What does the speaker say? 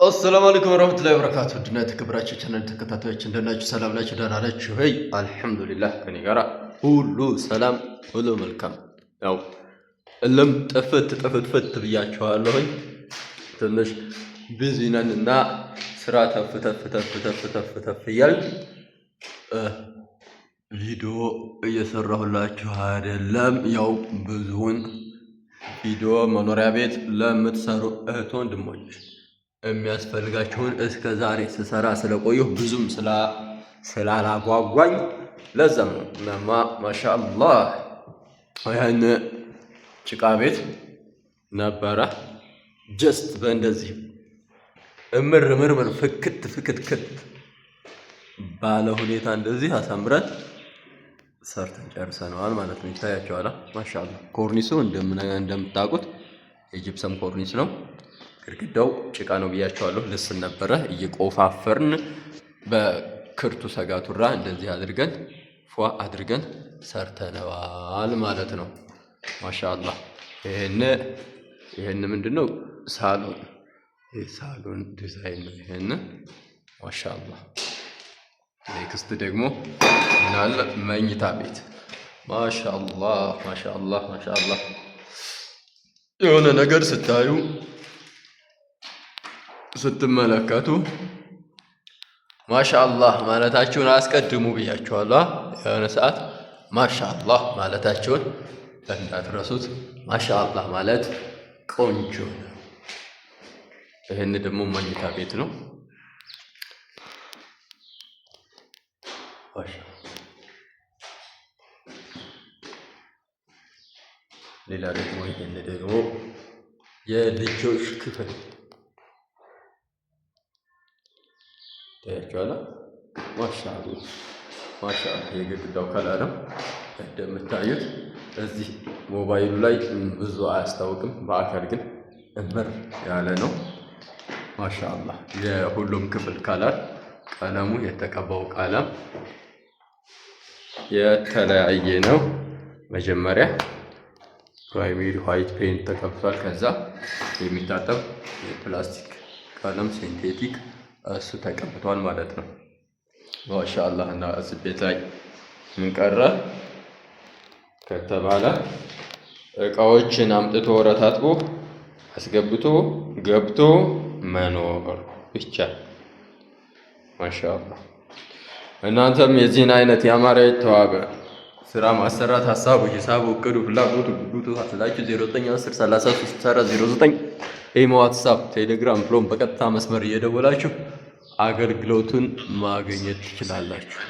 السلام عليكم ورحمة الله وبركاته. دنا تكبراتش channel ተከታታዮች እንደናችሁ ሰላም ናችሁ? ደህና ናችሁ? ሄይ አልሐምዱሊላህ ከኔ ጋራ ሁሉ ሰላም ሁሉ መልካም። ያው እለም ጥፍት ብያችኋለሁኝ። ትንሽ ቢዚ ነንና ስራ ተፍ እያልን ቪዲዮ እየሰራሁላችሁ አይደለም። ያው ብዙውን ቪዲዮ መኖሪያ ቤት ለምትሰሩ እህት ወንድሞች የሚያስፈልጋችሁን እስከ ዛሬ ስሰራ ስለቆየሁ ብዙም ስላላጓጓኝ ለዛም ነው። እናማ ማሻአላህ ያን ጭቃ ቤት ነበረ ጀስት በእንደዚህ እምር ፍክት ባለ ሁኔታ እንደዚህ አሳምረን ሰርተን ጨርሰናል ማለት ነው። ይታያችኋል። ማሻአላህ ኮርኒሱ እንደምታውቁት የጂፕሰም ኮርኒስ ነው። ግድግዳው ጭቃ ነው ብያቸዋለሁ። ልስን ነበረ እየቆፋፈርን በክርቱ ሰጋቱራ እንደዚህ አድርገን ፏ አድርገን ሰርተነዋል ማለት ነው። ማሻአላህ ይሄን ምንድነው? ሳሎን ዲዛይን ነው። ይሄን ማሻአላህ። ኔክስት ደግሞ ምናለ መኝታ ቤት ማሻአላህ የሆነ ነገር ስታዩ ስትመለከቱ ማሻአላህ ማለታችሁን አስቀድሙ ብያችኋለሁ። የሆነ ሰዓት ማሻአላህ ማለታችሁን እንዳትረሱት። ማሻአላህ ማለት ቆንጆ ነው። ይሄን ደግሞ መኝታ ቤት ነው። ሌላ ደግሞ ይሄን ደግሞ የልጆች ክፍል ታያችኋል። ማሻአላህ የግድግዳው ከለርም እንደምታዩት እዚህ ሞባይሉ ላይ ብዙ አያስታውቅም፣ በአካል ግን እምር ያለ ነው። ማሻአላህ የሁሉም ክፍል ከለር ቀለሙ የተቀባው ቀለም የተለያየ ነው። መጀመሪያ ፕራይመሪ ዋይት ፔንት ተቀብቷል። ከዛ የሚታጠብ የፕላስቲክ ቀለም ሲንቴቲክ እሱ ተቀብቷል ማለት ነው። ማሻአላህ። እና እዚህ ቤት ላይ ምን ቀረ ከተባለ እቃዎችን አምጥቶ ወረታጥቦ አስገብቶ ገብቶ መኖር ብቻ። ማሻአላህ። እናንተም የዚህን አይነት ያማረ የተዋበ ስራ ማሰራት ሀሳቡ፣ ሂሳቡ፣ እቅዱ፣ ፍላጎቱ ጉጉቱ አስላችሁ 09103309 ኢሞ፣ ዋትስአፕ፣ ቴሌግራም ብሎም በቀጥታ መስመር እየደወላችሁ አገልግሎቱን ማግኘት ትችላላችሁ።